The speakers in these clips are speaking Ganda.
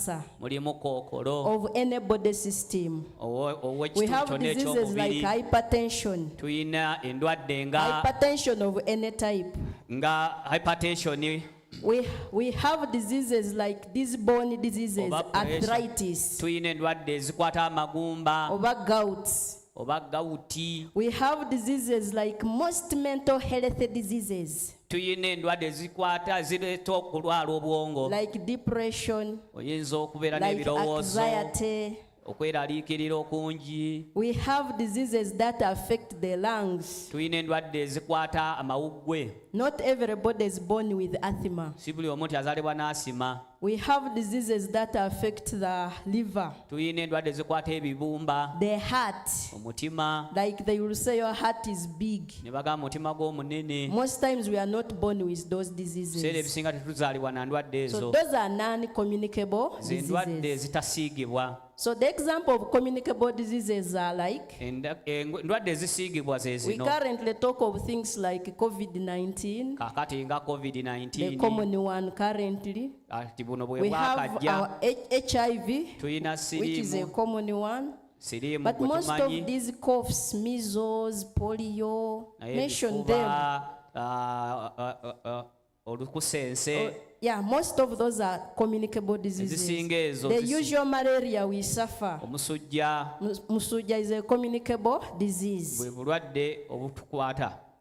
cancer of any body system. We have diseases like hypertension. Hypertension of any type. We have diseases like these bone diseases, arthritis, over gouts. We have diseases like most mental health diseases, like depression, like anxiety. We have diseases that affect the lungs. Not everybody is born with asthma. We have diseases that affect the liver, the heart. Like they will say your heart is big. Most times we are not born with those diseases. So those are non-communicable diseases. So the example of communicable diseases are like, we currently talk of things like COVID-19, the common one currently. We have our HIV, which is a common one. But most of these coughs, measles, polio, mention them. Yeah, most of those are communicable diseases. The usual malaria we suffer, Musuja is a communicable disease.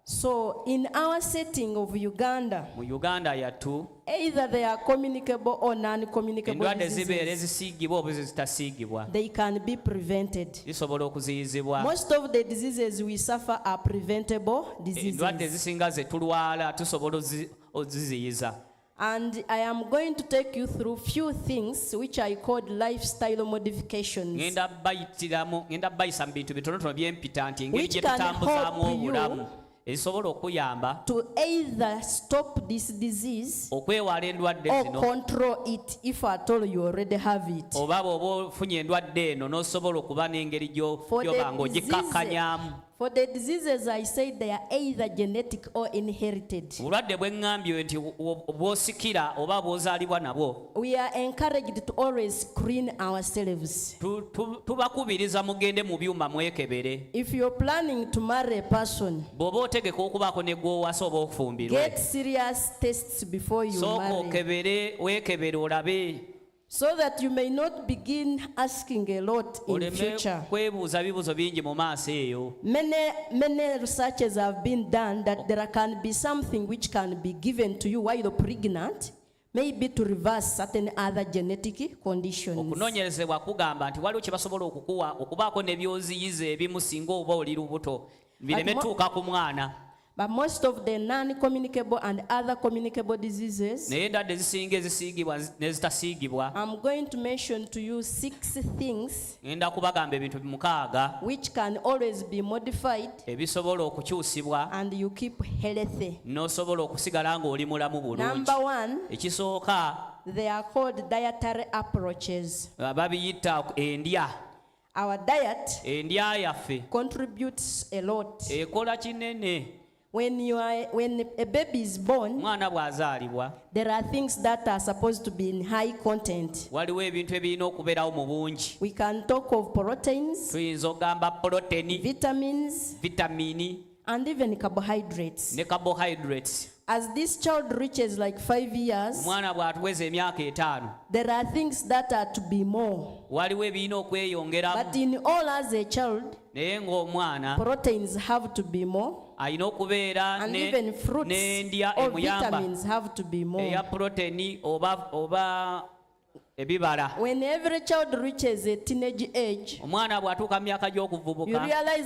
So in our setting of Uganda, either they are communicable or non-communicable diseases, they can be prevented. Most of the diseases we suffer are preventable diseases. And I am going to take you through few things which I called lifestyle modifications, which can help you to either stop this disease or control it if at all you already have it. For the diseases, I say they are either genetic or inherited. We are encouraged to always screen ourselves. If you're planning to marry a person, get serious tests before you marry, so that you may not begin asking a lot in the future. Many researches have been done that there can be something which can be given to you while you're pregnant, maybe to reverse certain other genetic conditions. But most of the non-communicable and other communicable diseases, I'm going to mention to you 6 things which can always be modified and you keep healthy. Number 1, they are called dietary approaches. Our diet contributes a lot. When a baby is born, there are things that are supposed to be in high content. We can talk of proteins, vitamins, and even carbohydrates. As this child reaches like 5 years, there are things that are to be more. But in all, as a child, proteins have to be more, and even fruits or vitamins have to be more. When every child reaches a teenage age, you realize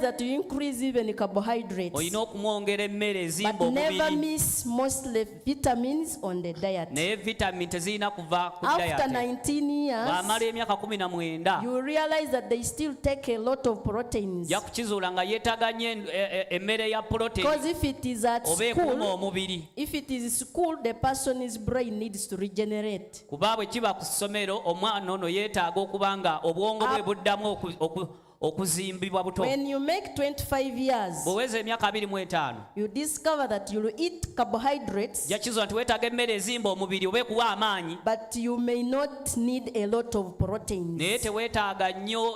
that you increase even carbohydrates, but never miss mostly vitamins on the diet. After 19 years, you realize that they still take a lot of proteins. Because if it is at school, the person's brain needs to regenerate. okuzimbibwa buto. When you make 25 years, bweweza emyaka 25 you discover that you'll eat carbohydrates, jakizo nti weetaaga emmere ezimba omubiri oba ekuwa amaanyi, but you may not need a lot of proteins. naye teweetaaga nnyo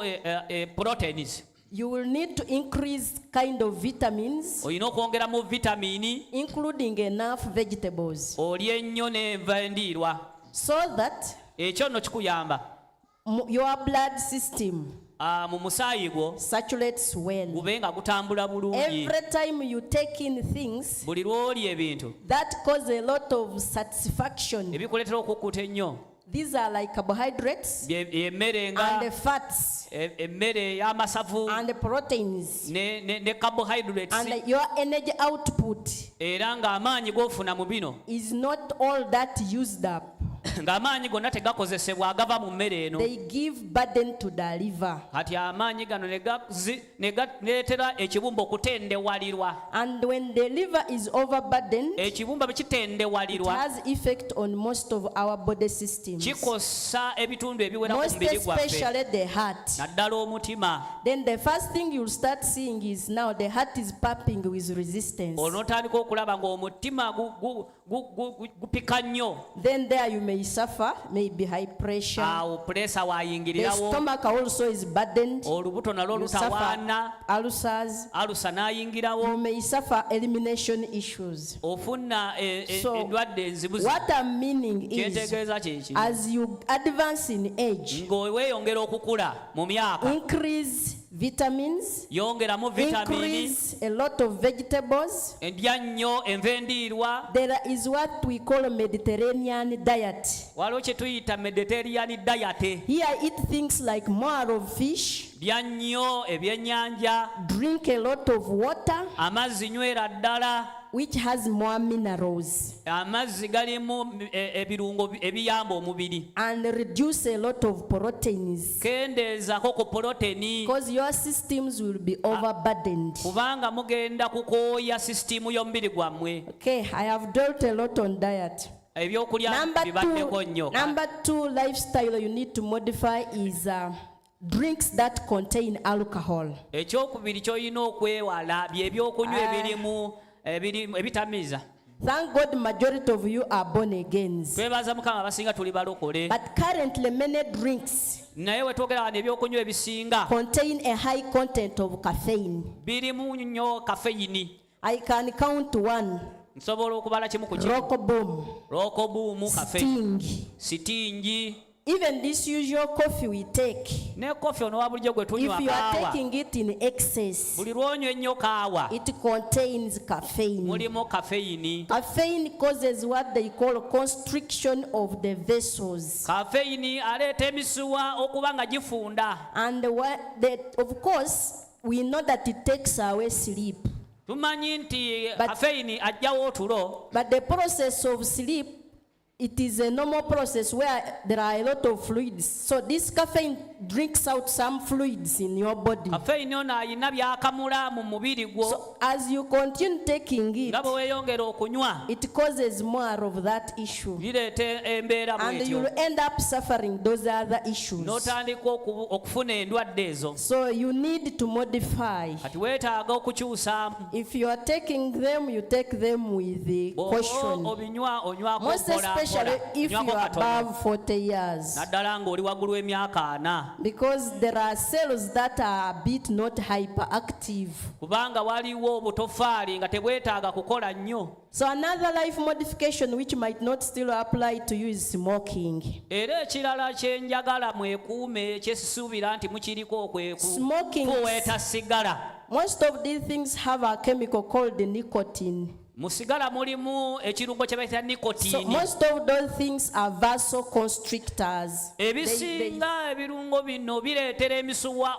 proteins. You will need to increase kind of vitamins, olina okwongera mu vitamini, including enough vegetables, olye ennyo n'enva endiirwa, so that ekyo nno kikuyamba your blood system mu musaayi gwo saturates well. gube nga gutambula bulungi. Every time you take in things buli lw'olya ebintu that cause a lot of satisfaction, ebikuleetera okukkuta ennyo, these are like carbohydrates emmere and nga the fats emmere y'amasavu and the proteins ne carbohydrates, and your energy output era ng'amaanyi g'ofuna mu bino is not all that used up. ng'amaanyi gonna tegakozesebwa agava mu mmere eno. They give burden to the liver, kati amaanyi gano ne galeetera ekibumba okutendewalirwa, and when the liver is overburdened, ekibumba bwe it kitendewalirwa has effect on most of our body systems, kikosa ebitundu ebiwera ku most mubiri gwaffe, especially the heart. naddala omutima. Then the first thing you'll start seeing is now the heart is pumping with resistance. onootandika okulaba ng'omutima gupika nnyo. Then there you may suffer, maybe high pressure. awo puresa The waayingirirawo, stomach also is burdened. olubuto nalwo You suffer lutawaana, ulcers. alusa You n'ayingirawo, may suffer elimination issues. ofuna So, endwadde enzibuzi. what I'm meaning is, kyentegeeza kyeki, as you advance in age, ng'weeyongera okukula mu myaka, increase vitamins, yongeramu vitamini, increase a lot of vegetables. endya nnyo enva endiirwa. There is what we call Mediterranean diet. waliwo kye tuyita Mediterranean diet. Here I eat things like more of fish, lya nnyo ebyennyanja, drink a lot of water, amazzi nywera ddala, which has more minerals, amazzi galimu ebirungo ebiyamba omubiri, and reduce a lot of proteins, kendeezako ku poloteni, because your systems will be overburdened. kubanga mugenda kukooya sisitimu y'omubiri gwammwe. Okay, I have dealt a lot on diet. ebyokulya bibaddeko nnyo. Number two lifestyle you need to modify is drinks that contain alcohol. ekyokubiri ky'olina okwewala by'ebyokunywa ebirimu ebitamiza. Thank God majority of you are born again. twebaza mukama abasinga tuli balokole, But currently many drinks naye wetwogera wano ebyokunywa ebisinga contain a high content of caffeine. birimu nnyo kafeyini. I can count one. nsobola okubala kimu ku kimu. Rokobuumu, kafeyini, Sting. sitingi, Even this usual coffee we take, ne kofi ono wa bulijjo gwe tunywa if you are kaawa, taking it in excess, buli lwonywa ennyo kaawa it contains caffeine. mulimu kafeyini. Caffeine causes what they call constriction of the vessels. Kafeyini aleeta emisuwa okuba nga gifunda. And of course, we know that it takes away sleep. tumanyi nti kafeyini ajjawo otulo, But the process of sleep, it is a normal process where there are a lot of fluids. So this caffeine drinks out some fluids in your body. kafeyini ono ayina byakamula mu mubiri gwo. So as you continue taking it, nga bwe weeyongera okunywa it causes more of that issue. bireeta embeera And bwetyo, you will end up suffering those other issues. n'otandika okufuna endwadde ezo. So you need to modify. kati weetaaga okukyusaamu. If you are taking them, you take them with the caution. obinywa onywako Most especially if you are above 40 years. naddala ng'oli waggulu w'emyaka 4, Because there are cells that are a bit not hyperactive. kubanga waliwo obutofaali nga tebwetaaga kukola nnyo. So another life modification which might not still apply to you is smoking. Era ekirala kye njagala mwekuume kyesisuubira nti mukiriko Smoking. kuweeta sigala. Most of these things have a chemical called nicotine. mu sigala mulimu ekirungo kye bayita So nikotini. most of those things are vasoconstrictors. ebisinga ebirungo bino bireetera emisuwa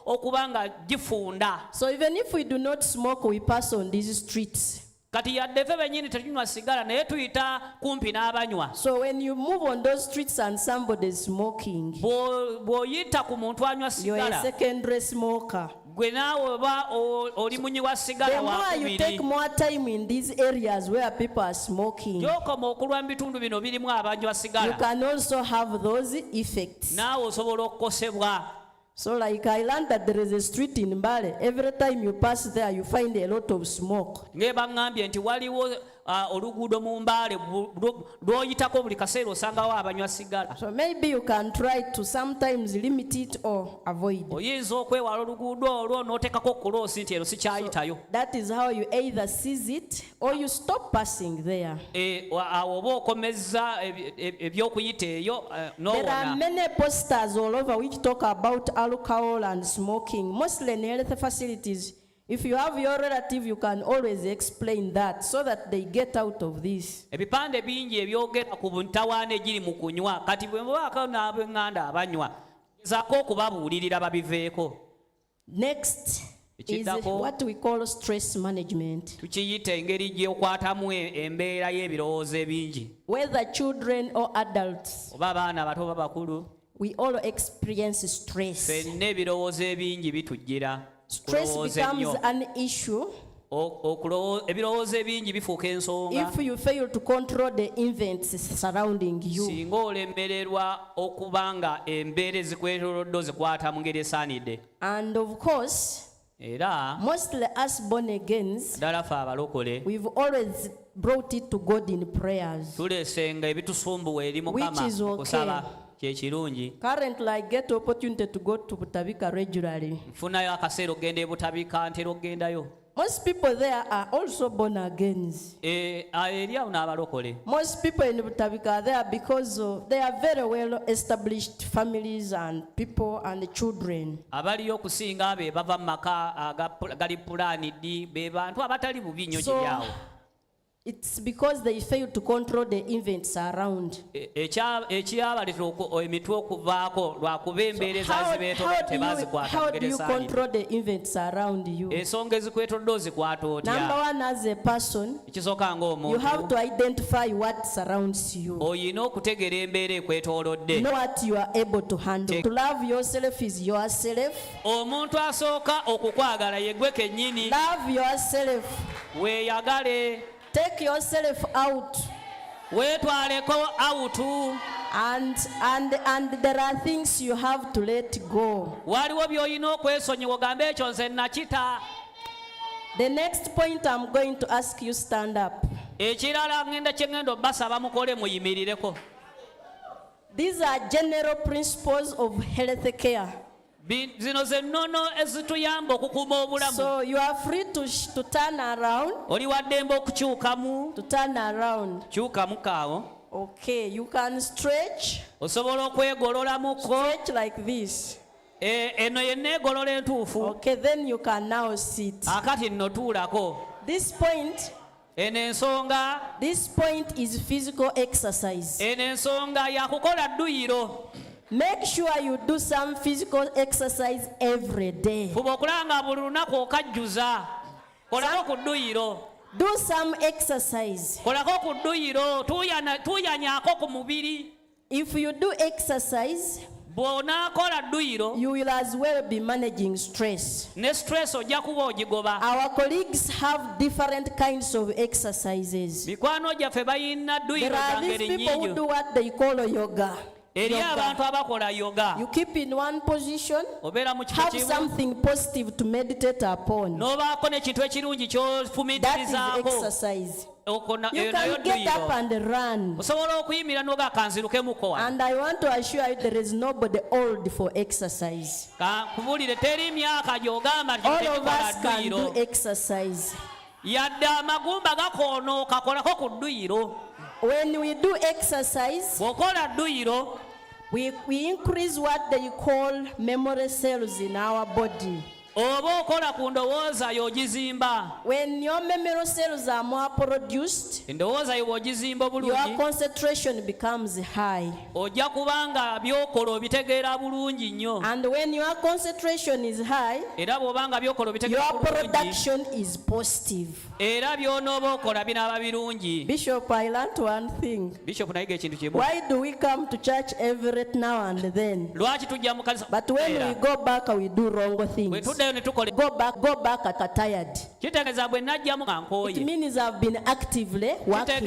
okuba nga gifunda. So even if we do not smoke, we pass on these streets. kati yadde ffe bennyini tetunywa sigala naye tuyita kumpi n'abanywa. So when you move on those streets and somebody is smoking, bw'oyita ku muntu anywa you're a sigala, secondary smoker. gwe naawe oba oli munyi wa sigala The more you take wakubiri. more time in these areas where people are smoking, gy'okoma okulwa mu bitundu bino birimu abanywa you sigala, can also have those effects. naawe osobola okukosebwa. So like I learned that there is a street in Mbale. Every time you pass there, you find a lot of smoke. Ngebangambye nti waliwo oluguudo mu Mbale lw'oyitako buli kaseera osangawo abanywa sigala. So maybe you can try to sometimes limit it or avoid. Oyinza okwewala oluguudo olwo n'oteekako kuloosi nti ero sikyayitayo. That is how you either seize it or you stop passing there. Awo oba okomezza ebyokuyita eyo n'owona. There are many posters all over which talk about alcohol and smoking, mostly in health facilities. If you have your relative, you can always explain that so that they get out of this. Ebipande bingi ebyogera ku buntawaana egiri mu kunywa kati bwe mubaako n'ab'eŋŋanda abanywa gezaako okubabuulirira babiveeko. Next is what we call stress management. Tukiyita engeri gy'okwatamu embeera y'ebirowoozo ebingi. Whether children or adults, oba abaana bato oba bakulu, we all experience stress. Ffenna ebirowoozo ebingi bitujjira. Stress becomes an issue ebirowoozo ebingi bifuuka ensonga if you fail to control the events surrounding you. Singa olemererwa okuba nga embeera ezikwetoolodde zikwata mu ngeri esaanidde. And of course, era mostly us born agains, ddala ffe abalokole, we've always brought it to God in prayers, tuleesenga ebitusumbuwa eri Mukama kusaba. Currently, I get opportunity to go to Butabika regularly. Most people there are also born again. Most people in Butabika are there because they are very well established families and people and children. So, it's because they fail to control the events around. So how do you control the events around you? Number one, as a person, you have to identify what surrounds you. Know what you are able to handle. To love yourself is yourself. Love yourself. Take yourself out. And there are things you have to let go. The next point I'm going to ask you, stand up. These are general principles of health care. So you are free to turn around. To turn around. Okay, you can stretch. Stretch like this. Okay, then you can now sit. This point is physical exercise. Make sure you do some physical exercise every day. Do some exercise. If you do exercise, you will as well be managing stress. Our colleagues have different kinds of exercises. There are these people who do what they call yoga. You keep in one position, have something positive to meditate upon. That is exercise. You can get up and run. And I want to assure you there is nobody old for exercise. All of us can do exercise. When we do exercise, we increase what they call memory cells in our body. When your memory cells are more produced, your concentration becomes high. And when your concentration is high, your production is positive. Bishop, I learned one thing. Why do we come to church every now and then? But when we go back, we do wrong things. Go back tired. It means I've been actively working.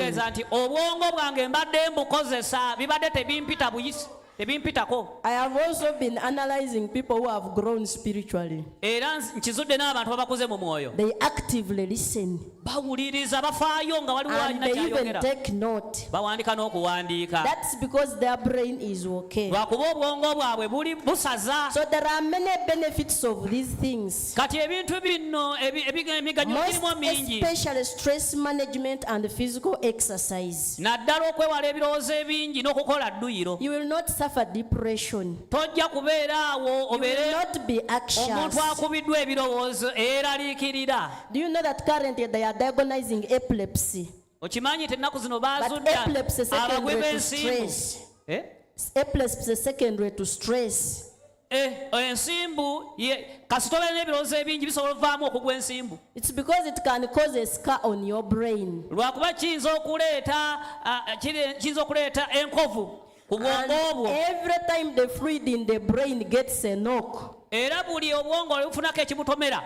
tebimpitako. I have also been analyzing people who have grown spiritually. Era nkizudde n'abantu abakuze mu mwoyo. They actively listen. Bawuliriza bafaayo nga waliwo alina kyayogera. And they even take note. Bawandika n'okuwandiika. That's because their brain is okay. Lwakuba obwongo bwabwe buli busaza. So there are many benefits of these things. Kati ebintu bino emiganyulo girimu mingi. Especially stress management and physical exercise. Naddala okwewala ebirowoozo ebingi n'okukola dduyiro. You will not suffer depression. Tojja kubeera awo obeere. You will not be anxious. Omuntu akubiddwa ebirowoozo eraliikirira. Do you know that currently they are diagnosing epilepsy? Okimanyi nti ennaku zino baazudda abagwi b'ensimbu. Epilepsy is secondary to stress. Ensimbu kasita obeera n'ebirowoozo ebingi bisobola ovaamu okugwa ensimbu. It's because it can cause a scar on your brain. Lwakuba kiyinza okuleeta enkovu ku bwongo bwo. Every time the fluid in the brain gets a knock, era buli obwongo bufunako ekibutomera.